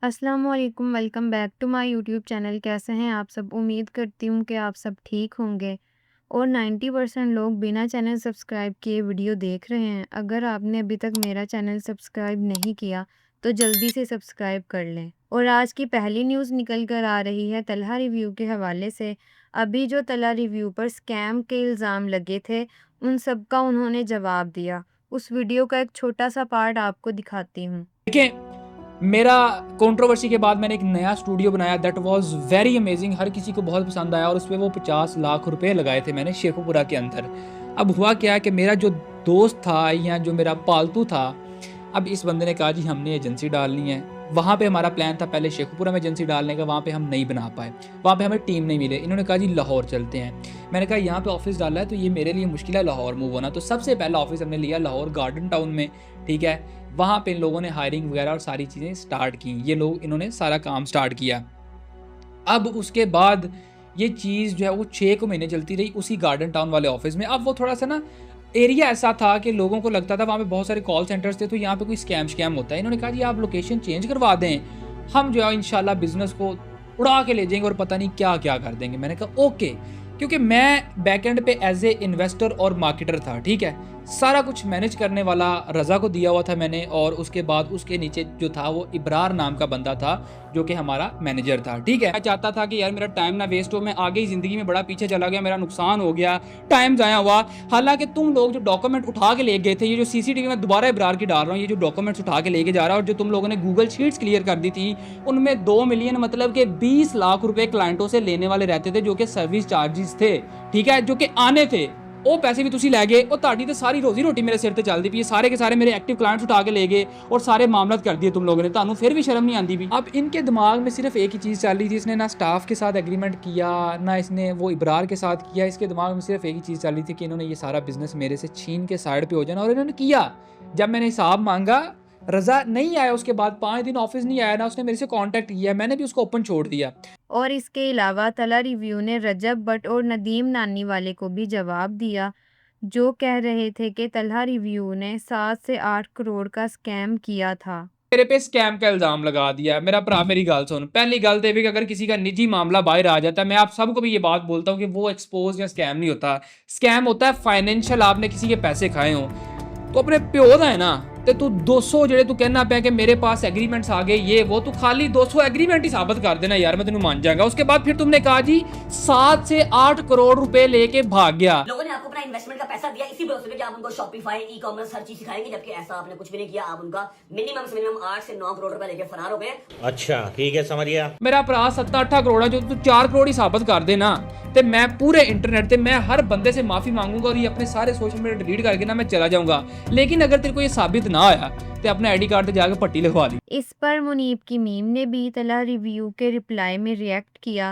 अस्सलाम वालेकुम, welcome back to my YouTube channel. कैसे हैं आप सब? उम्मीद करती हूँ कि आप सब ठीक होंगे और 90% लोग बिना चैनल सब्सक्राइब किए वीडियो देख रहे हैं। अगर आपने अभी तक मेरा चैनल सब्सक्राइब नहीं किया तो जल्दी से सब्सक्राइब कर लें। और आज की पहली न्यूज़ निकल कर आ रही है तलहा रिव्यू के हवाले से। अभी जो तलहा रिव्यू पर स्कैम के इल्ज़ाम लगे थे, उन सब का उन्होंने जवाब दिया। उस वीडियो का एक छोटा सा पार्ट आपको दिखाती हूँ। देखिए, मेरा कंट्रोवर्सी के बाद मैंने एक नया स्टूडियो बनाया दैट वाज वेरी अमेजिंग। हर किसी को बहुत पसंद आया और उस पे वो 50 लाख रुपए लगाए थे मैंने शेखुपुरा के अंदर। अब हुआ क्या कि मेरा जो दोस्त था या जो मेरा पालतू था, अब इस बंदे ने कहा जी हमने एजेंसी डालनी है। वहाँ पे हमारा प्लान था पहले शेखुपुरा में एजेंसी डालने का, वहाँ पे हम नहीं बना पाए, वहाँ पे हमें टीम नहीं मिले। इन्होंने कहा जी लाहौर चलते हैं। मैंने कहा यहाँ पे ऑफिस डाला है तो ये मेरे लिए मुश्किल है लाहौर मूव होना। तो सबसे पहला ऑफिस हमने लिया लाहौर गार्डन टाउन में, ठीक है। वहाँ पे इन लोगों ने हायरिंग वगैरह और सारी चीज़ें स्टार्ट की। ये लोग इन्होंने सारा काम स्टार्ट किया। अब उसके बाद ये चीज़ जो है वो 6 महीने चलती रही उसी गार्डन टाउन वाले ऑफिस में। अब वो थोड़ा सा ना एरिया ऐसा था कि लोगों को लगता था वहाँ पे बहुत सारे कॉल सेंटर्स थे, तो यहाँ पे कोई स्कैम होता है। इन्होंने कहा जी आप लोकेशन चेंज करवा दें, हम जो है इंशाल्लाह बिजनेस को उड़ा के ले जाएंगे और पता नहीं क्या क्या कर देंगे। मैंने कहा ओके, क्योंकि मैं बैकएंड पे एज ए इन्वेस्टर और मार्केटर था, ठीक है। सारा कुछ मैनेज करने वाला रज़ा को दिया हुआ था मैंने, और उसके बाद उसके नीचे जो था वो इब्रार नाम का बंदा था जो कि हमारा मैनेजर था, ठीक है। मैं चाहता था कि यार मेरा टाइम ना वेस्ट हो, मैं आगे ही ज़िंदगी में बड़ा पीछे चला गया, मेरा नुकसान हो गया, टाइम ज़ाया हुआ। हालांकि तुम लोग जो डॉक्यूमेंट उठा के ले गए थे, ये जो सीसीटीवी में दोबारा इब्रार की डाल रहा हूँ, ये जो डॉक्यूमेंट्स उठा के लेके जा रहा है और जो तुम लोगों ने गूगल शीट्स क्लियर कर दी थी, उनमें 2 मिलियन मतलब के 20 लाख रुपए क्लाइंटों से लेने वाले रहते थे जो कि सर्विस चार्जेस थे, ठीक है, जो कि आने थे। ਉਹ ਪੈਸੇ ਵੀ ਤੁਸੀਂ ਲੈ ਗਏ और ਤੁਹਾਡੀ ਤੇ ਸਾਰੀ ਰੋਜ਼ੀ ਰੋਟੀ ਮੇਰੇ ਸਿਰ ਤੇ ਚੱਲਦੀ ਪਈ ਹੈ। सारे के सारे मेरे एक्टिव क्लाइंट्स उठा के ले गए और सारे मामलत कर दिए तुम लोगों ने। ਤੁਹਾਨੂੰ फिर भी शर्म नहीं आती भी। अब इनके दिमाग में सिर्फ एक ही चीज़ चल रही थी, इसने ना स्टाफ के साथ एग्रीमेंट किया ना इसने वो इब्रार के साथ किया। इसके दिमाग में सिर्फ एक ही चीज़ चल रही थी कि इन्होंने ये सारा बिजनेस मेरे से छीन के साइड पे हो जाना, और इन्होंने किया। जब मैंने हिसाब मांगा, रज़ा नहीं आया, उसके बाद 5 दिन ऑफिस नहीं आया, ना उसने मेरे से कांटेक्ट किया, मैंने भी उसको ओपन छोड़ दिया। और इसके अलावा तला रिव्यू ने रजब भट्ट और नदीम नानी वाले को भी जवाब दिया, जो कह रहे थे कि तलहा रिव्यू ने 7 से 8 करोड़ का स्कैम किया था। मेरे पे स्कैम का इल्ज़ाम लगा दिया है। मेरा भरा मेरी गल सुन, पहली गल तो ये भी कि अगर किसी का निजी मामला बाहर आ जाता है, मैं आप सबको भी ये बात बोलता हूँ कि वो एक्सपोज या स्कैम नहीं होता। स्कैम होता है फाइनेंशियल, आपने किसी के पैसे खाए हों। तो अपने प्यो दा है ना, ते तू 200 ਜਿਹੜੇ ਤੂੰ कहना ਪਿਆ कि मेरे पास एग्रीमेंट्स आ गए ये वो, तू खाली 200 एग्रीमेंट ही साबित कर देना यार, मैं तेनू मान जाऊंगा। उसके बाद फिर तुमने कहा जी 7 से 8 करोड़ रुपए लेके भाग गया। लोगों ने आपको अपना इन्वेस्टमेंट का पैसा दिया इसी भरोसे पे कि आप उनको शॉपिफाई, ई कॉमर्स हर चीज सिखाएंगे, जबकि ऐसा आपने कुछ भी नहीं किया। आप उनका मिनिमम से मिनिमम 8 से 9 करोड़ रुपए लेके फरार हो गए। अच्छा ठीक है, समझ गया। मेरा भरा 7-8 करोड़ है, जो तू 4 करोड़ ही साबित कर देना, ते मैं पूरे इंटरनेट ते मैं हर बंदे से माफी मांगूंगा और ये अपने सारे सोशल मीडिया डिलीट करके ना मैं चला जाऊंगा। लेकिन अगर तेरे को ये साबित ना आया तो अपने आईडी कार्ड पे जाके पट्टी लगवा ली। इस पर मुनीब की मीम ने भी तलहा रिव्यू के रिप्लाई में रिएक्ट किया,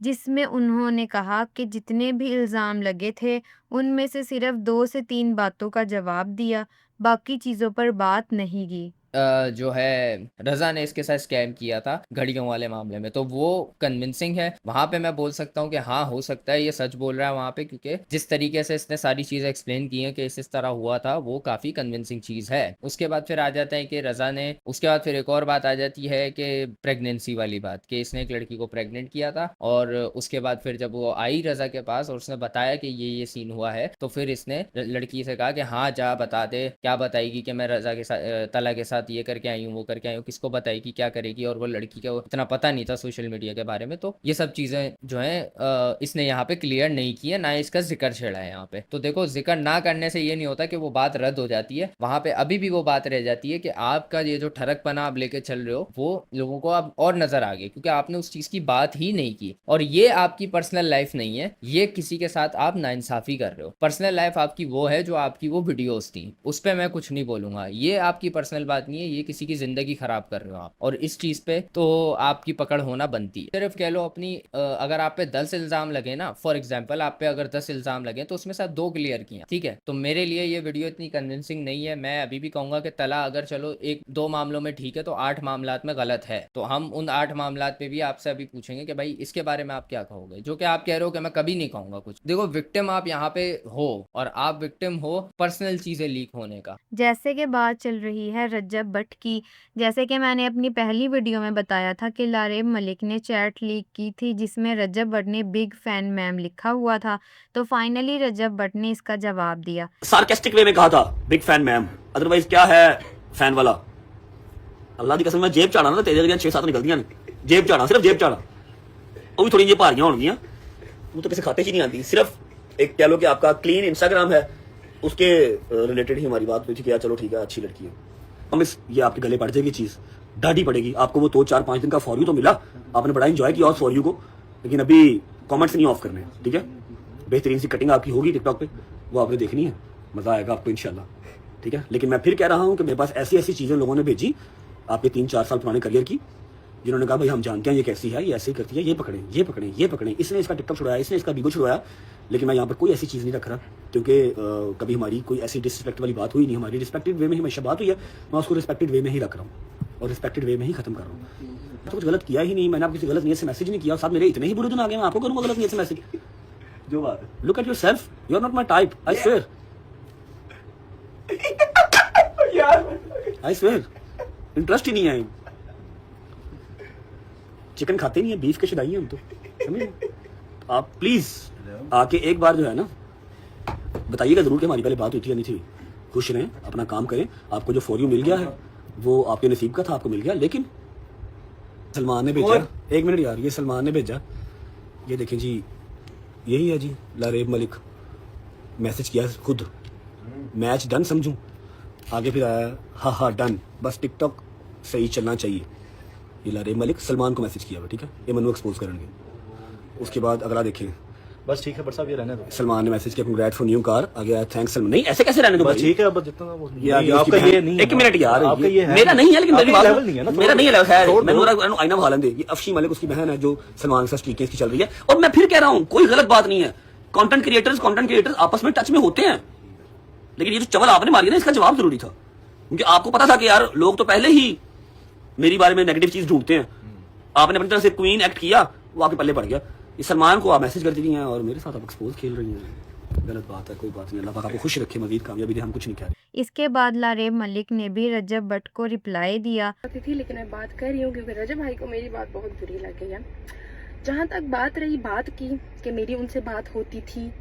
जिसमें उन्होंने कहा कि जितने भी इल्ज़ाम लगे थे उनमें से सिर्फ 2 से 3 बातों का जवाब दिया, बाकी चीज़ों पर बात नहीं की। जो है रज़ा ने इसके साथ स्कैम किया था घड़ियों वाले मामले में, तो वो कन्विंसिंग है। वहाँ पे मैं बोल सकता हूँ कि हाँ हो सकता है ये सच बोल रहा है वहाँ पे, क्योंकि जिस तरीके से इसने सारी चीज़ें एक्सप्लेन की हैं कि इस तरह हुआ था, वो काफ़ी कन्विंसिंग चीज़ है। उसके बाद फिर आ जाता है कि रज़ा ने, उसके बाद फिर एक और बात आ जाती है कि प्रेगनेंसी वाली बात, कि इसने एक लड़की को प्रेग्नेंट किया था और उसके बाद फिर जब वो आई रज़ा के पास और उसने बताया कि ये सीन हुआ है, तो फिर इसने लड़की से कहा कि हाँ जा बता दे। क्या बताएगी कि मैं रज़ा के साथ तला के साथ ये करके आई हूँ वो करके आई हूँ, किसको बताएगी क्या करेगी, और वो लड़की को इतना पता नहीं था सोशल मीडिया के बारे में। तो ये सब चीज़ें जो है इसने यहाँ पे क्लियर नहीं की है, ना इसका जिक्र छेड़ा है यहाँ पे। तो देखो, जिक्र ना करने से ये नहीं होता कि वो बात रद्द हो जाती है, वहाँ पे अभी भी वो बात रह जाती है कि आपका ये जो ठरकपना आप लेके चल रहे हो वो लोगों को अब और नजर आ गई, क्योंकि आपने उस चीज़ की बात ही नहीं की। और ये आपकी पर्सनल लाइफ नहीं है, ये किसी के साथ आप नाइंसाफी कर रहे हो। पर्सनल लाइफ आपकी वो है जो आपकी वो वीडियोस थी, उस पर मैं कुछ नहीं बोलूंगा, ये आपकी पर्सनल बात नहीं है, ये किसी की जिंदगी खराब कर रहे हो आप, और इस चीज पे तो आपकी पकड़ होना बनती है। सिर्फ कह लो अपनी अगर आप पे 10 इल्जाम लगे ना, फॉर एग्जाम्पल आप पे अगर 10 इल्जाम लगे तो उसमें से 2 क्लियर किया, ठीक है। तो मेरे लिए ये वीडियो इतनी कन्विंसिंग नहीं है। मैं अभी भी कहूंगा कि तला अगर चलो 1-2 मामलों में ठीक है, तो 8 मामलात में गलत है। तो हम उन 8 मामलात पे भी आपसे अभी पूछेंगे कि भाई इसके बारे में आप क्या कहोगे, जो कि आप कह रहे हो कि मैं कभी नहीं कहूंगा कुछ। देखो, विक्टिम आप यहाँ पे हो, और आप विक्टिम हो पर्सनल चीजें लीक होने का। जैसे कि बात चल रही है रजब रजब भट्ट की। जैसे कि मैंने अपनी पहली वीडियो में बताया था कि लारेब मलिक ने चैट लीक की थी जिसमें रजब भट्ट ने बिग फैन मैम लिखा हुआ था, तो फाइनली रजब भट्ट ने इसका जवाब दिया। सार्केस्टिक वे में कहा था बिग फैन मैम, अदरवाइज क्या है फैन वाला। अल्लाह की कसम मैं जेब चाड़ा ना तेरे जरिए 6-7 निकलदियां ने, जेब चाड़ा, सिर्फ जेब चाड़ा, वो भी थोड़ी जी भारियां होंगियां, वो तो किसी खाते ही नहीं आती। सिर्फ एक कह लो कि आपका क्लीन इंस्टाग्राम है, उसके रिलेटेड ही हमारी बात हुई थी कि यार चलो ठीक है अच्छी लड़की है। हम इस ये आपके गले पड़ जाएगी चीज, डाढ़ी पड़ेगी आपको। वो 2-4-5 दिन का फॉर यू तो मिला, आपने बड़ा इंजॉय किया और फॉर यू को, लेकिन अभी कमेंट्स नहीं ऑफ करने हैं, ठीक है। बेहतरीन सी कटिंग आपकी होगी टिकटॉक पे, वो आपने देखनी है, मजा आएगा आपको इंशाल्लाह, ठीक है। लेकिन मैं फिर कह रहा हूँ कि मेरे पास ऐसी ऐसी चीजें लोगों ने भेजी आपके 3-4 साल पुराने करियर की, जिन्होंने कहा भाई हम जानते हैं ये कैसी है, ये ऐसे ही करती है, ये पकड़े ये पकड़े ये पकड़े, इसने इसका टिकटॉक छुड़ाया, इसने इसका बीगो छुड़ाया। लेकिन मैं यहाँ पर कोई ऐसी चीज़ नहीं रख रहा, क्योंकि कभी हमारी कोई ऐसी डिसरिस्पेक्ट वाली बात हुई नहीं, हमारी रिस्पेक्टेड वे में ही हमेशा बात हुई है, मैं उसको रिस्पेक्टेड वे में ही रख रहा हूँ और रिस्पेक्टेड वे में ही खत्म कर रहा हूँ। मैं तो कुछ गलत किया ही नहीं, मैंने आपको किसी गलत नीयत से मैसेज नहीं किया, और साथ मेरे इतने ही बुरे दिन आ गए, मैं आपको करूँगा गलत नीयत से मैसेज। जो बात है, look at yourself, you are not my type, I swear, I swear, interest ही नहीं है। चिकन खाते नहीं है, बीफ के शदाई हैं हम तो, समझे। आप प्लीज आके एक बार जो है ना बताइएगा जरूर कि हमारी पहले बात हुई थी या नहीं थी। खुश रहें, अपना काम करें, आपको जो फॉर यू मिल गया है वो आपके नसीब का था, आपको मिल गया। लेकिन सलमान ने भेजा, एक मिनट यार, ये सलमान ने भेजा, ये देखें जी, यही है जी लारेब मलिक, मैसेज किया खुद, मैच डन समझूं, आगे फिर आया हा डन, बस टिकटॉक सही चलना चाहिए। ये लारेब मलिक सलमान को मैसेज किया हुआ, ठीक है, ये मनु एक्सपोज करेंगे। उसके बाद अगला देखें, बस ठीक है बट साहब ये रहने दो। सलमान ने मैसेज किया कंग्रेट फॉर न्यू कार, आ गया थैंक्स सलमान। नहीं ऐसे कैसे रहने दो, बस ठीक है, अब जितना वो आपका ये नहीं, एक मिनट यार, आपका ये है, मेरा नहीं है, लेकिन मेरी बात लेवल नहीं है ना, मेरा नहीं है, खैर मैं नूरा आईना बहालन दे, ये अफशी मलिक उसकी बहन है जो सलमान के साथ स्ट्रीकें की चल रही है। और मैं फिर कह रहा हूँ कोई गलत बात नहीं है, कंटेंट क्रिएटर्स आपस में टच में होते हैं, लेकिन ये जो चवल आपने मारी ना, इसका जवाब जरूरी था, क्योंकि आपको पता था कि यार लोग तो पहले ही मेरी बारे में नेगेटिव चीज ढूंढते हैं। आपने अपनी तरह से क्वीन एक्ट किया, वो आपके पल्ले पड़ गया। इस सलमान को आप मैसेज करती रही हैं और मेरे साथ आप एक्सपोज खेल रही हैं, गलत बात है, कोई बात नहीं, अल्लाह पाक आपको खुश रखे, मजीद कामयाबी दे, हम कुछ नहीं कह रहे। इसके बाद लारेब मलिक ने भी रजब भट्ट को रिप्लाई दिया। थी लेकिन मैं बात कर रही हूँ क्योंकि रजब भाई को मेरी बात बहुत बुरी लग गई है। जहाँ तक बात रही बात की कि मेरी उनसे बात होती थी,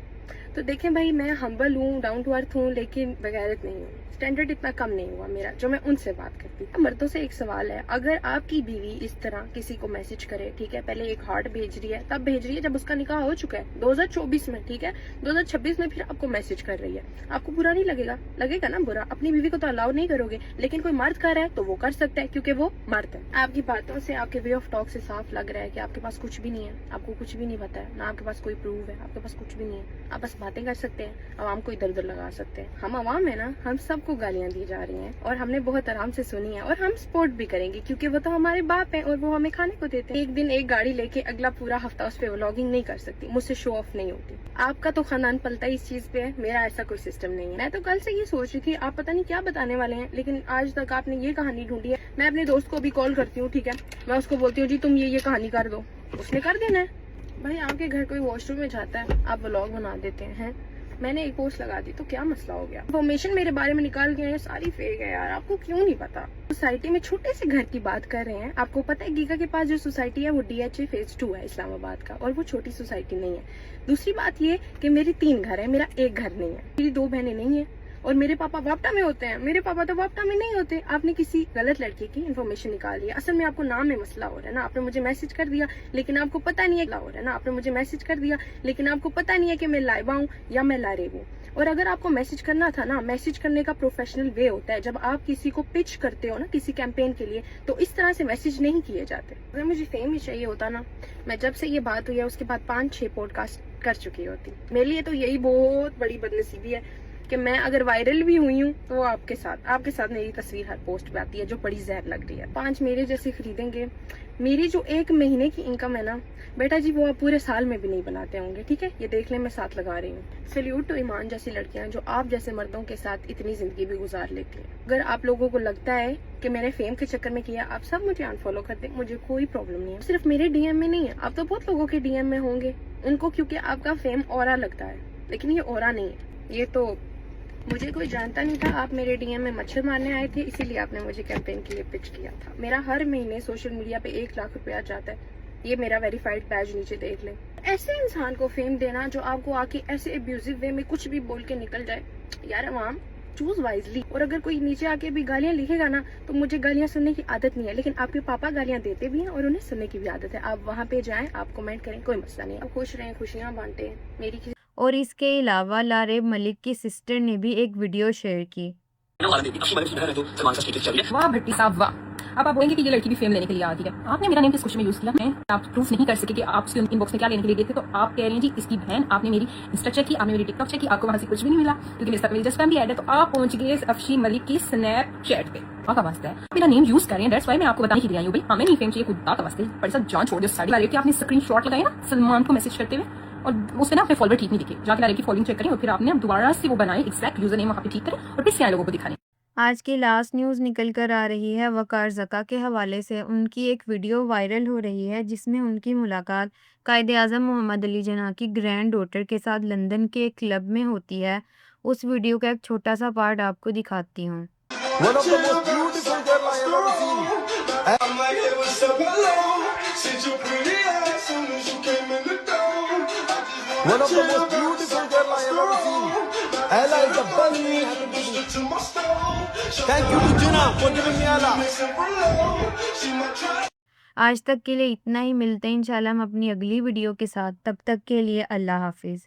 तो देखें भाई, मैं हम्बल हूँ, डाउन टू अर्थ हूँ, लेकिन बगैरत नहीं हूँ। स्टैंडर्ड इतना कम नहीं हुआ मेरा जो मैं उनसे बात करती। मर्दों से एक सवाल है, अगर आपकी बीवी इस तरह किसी को मैसेज करे, ठीक है, पहले एक हार्ट भेज रही है, तब भेज रही है जब उसका निकाह हो चुका है 2024 में, ठीक है, 2026 में फिर आपको मैसेज कर रही है, आपको बुरा नहीं लगेगा? लगेगा ना बुरा। अपनी बीवी को तो अलाउ नहीं करोगे, लेकिन कोई मर्द कर रहा है तो वो कर सकता है क्योंकि वो मर्द है। आपकी बातों से, आपके वे ऑफ टॉक से साफ लग रहा है कि आपके पास कुछ भी नहीं है, आपको कुछ भी नहीं पता है, ना आपके पास कोई प्रूफ है, आपके पास कुछ भी नहीं है, आप बस बातें कर सकते हैं, आवाम को इधर उधर लगा सकते हैं। हम आवाम है ना, हम सबको गालियां दी जा रही हैं और हमने बहुत आराम से सुनी है, और हम सपोर्ट भी करेंगे क्योंकि वो तो हमारे बाप हैं और वो हमें खाने को देते हैं। एक दिन एक गाड़ी लेके अगला पूरा हफ्ता उस पे व्लॉगिंग नहीं कर सकती, मुझसे शो ऑफ नहीं होती। आपका तो खानदान पलता ही इस चीज पे है, मेरा ऐसा कोई सिस्टम नहीं है। मैं तो कल से ये सोच रही थी आप पता नहीं क्या बताने वाले हैं, लेकिन आज तक आपने ये कहानी ढूंढी है। मैं अपने दोस्त को भी कॉल करती हूँ, ठीक है, मैं उसको बोलती हूँ जी तुम ये कहानी कर दो, उसने कर देना है। भाई आपके घर कोई वॉशरूम में जाता है, आप व्लॉग बना देते हैं, मैंने एक पोस्ट लगा दी तो क्या मसला हो गया? इन्फॉर्मेशन मेरे बारे में निकाल के सारी फेक है यार, आपको क्यों नहीं पता? सोसाइटी में छोटे से घर की बात कर रहे हैं, आपको पता है गीगा के पास जो सोसाइटी है वो DHA फेज 2 है इस्लामाबाद का, और वो छोटी सोसाइटी नहीं है। दूसरी बात ये कि मेरी 3 घर है, मेरा एक घर नहीं है, मेरी 2 बहनें नहीं है, और मेरे पापा वापटा में होते हैं, मेरे पापा तो वापटा में नहीं होते। आपने किसी गलत लड़के की इन्फॉर्मेशन निकाली है, असल में आपको नाम में मसला हो रहा है ना, आपने मुझे मैसेज कर दिया लेकिन आपको पता नहीं है क्या हो रहा है ना, आपने मुझे मैसेज कर दिया लेकिन आपको पता नहीं है कि मैं लाइबा हूँ या मैं लारेब हूँ। और अगर आपको मैसेज करना था ना, मैसेज करने का प्रोफेशनल वे होता है, जब आप किसी को पिच करते हो ना किसी कैंपेन के लिए, तो इस तरह से मैसेज नहीं किए जाते। अगर मुझे फेम ही चाहिए होता ना, मैं जब से ये बात हुई है उसके बाद 5-6 पॉडकास्ट कर चुकी होती। मेरे लिए तो यही बहुत बड़ी बदनसीबी है कि मैं अगर वायरल भी हुई हूँ तो वो आपके साथ मेरी तस्वीर हर पोस्ट पे आती है जो बड़ी जहर लग रही है। 5 मेरे जैसे खरीदेंगे, मेरी जो 1 महीने की इनकम है ना बेटा जी, वो आप पूरे साल में भी नहीं बनाते होंगे, ठीक है, ये देख लें, मैं साथ लगा रही हूँ। सल्यूट टू ईमान जैसी लड़कियां जो आप जैसे मर्दों के साथ इतनी जिंदगी भी गुजार लेती हैं। अगर आप लोगों को लगता है कि मैंने फेम के चक्कर में किया, आप सब मुझे अनफॉलो कर दें, मुझे कोई प्रॉब्लम नहीं है। सिर्फ मेरे DM में नहीं है, आप तो बहुत लोगों के DM में होंगे, उनको क्योंकि आपका फेम ऑरा लगता है, लेकिन ये ऑरा नहीं है, ये तो मुझे कोई जानता नहीं था, आप मेरे डीएम में मच्छर मारने आए थे, इसीलिए आपने मुझे कैंपेन के लिए पिच किया था। मेरा हर महीने सोशल मीडिया पे 1 लाख रुपया जाता है, ये मेरा वेरीफाइड बैज नीचे देख लें। ऐसे इंसान को फेम देना जो आपको आके ऐसे एब्यूजिव वे में कुछ भी बोल के निकल जाए, यार अवाम चूज वाइजली। और अगर कोई नीचे आके भी गालियां लिखेगा ना, तो मुझे गालियां सुनने की आदत नहीं है, लेकिन आपके पापा गालियां देते भी हैं और उन्हें सुनने की भी आदत है। आप वहाँ पे जाएं, आप कमेंट करें, कोई मसला नहीं। आप खुश रहें, खुशियां बांटें। मेरी किसी और इसके अलावा लारेब मलिक की सिस्टर ने भी एक वीडियो शेयर की। वाह भट्टी साहब वाह। अब आप बोलेंगे कि ये लड़की भी फेम लेने के लिए आती है। आपने मेरा नेम किस खुशी में यूज किया? मैं आप प्रूफ नहीं कर सके कि आप उसके इनबॉक्स में क्या लेने के लिए गए थे, तो आप कह रहे हैं जी इसकी बहन। आपने मेरी इंस्टा चेक की, आपने मेरी टिकटॉक चेक की, आपको वहां से कुछ भी नहीं मिला क्योंकि मेरे साथ मेरी जस्ट फैमिली ऐड है। तो आप पहुंच गए अफशी मलिक की स्नैपचैट पे। का वास्ता है मेरा नेम यूज करें, दैट्स व्हाई मैं आपको बताने के लिए आई हूं भाई, हमें नहीं फेम चाहिए, खुदा का वास्ते। पर सब जान छोड़ दो। साड़ी वाले की आपने स्क्रीनशॉट लगाया ना सलमान को मैसेज करते हुए, और उसमें ना अपने फॉलोअर ठीक नहीं दिखे, जाके लारे की फॉलोइंग चेक करें और फिर आपने अब दोबारा से वो बनाए एग्जैक्ट यूजर नेम वहां पे ठीक करें और फिर से आए लोगों को दिखाने। आज की लास्ट न्यूज़ निकल कर आ रही है वकार ज़का के हवाले से। उनकी एक वीडियो वायरल हो रही है जिसमें उनकी मुलाकात कायद-ए-आज़म मोहम्मद अली जिन्ना की ग्रैंड डॉटर के साथ लंदन के एक क्लब में होती है। उस वीडियो का एक छोटा सा पार्ट आपको दिखाती हूँ। One of the most beautiful girl I have ever seen. I'm like, hey, what's up, hello? Since your pretty ass soon as you came in the door. One of the most beautiful girl I have ever seen. Ella is the best. Thank you to Jinnah for giving me Ella. आज तक के लिए इतना ही। मिलते हैं इंशाल्लाह हम अपनी अगली वीडियो के साथ। तब तक के लिए अल्लाह हाफिज़।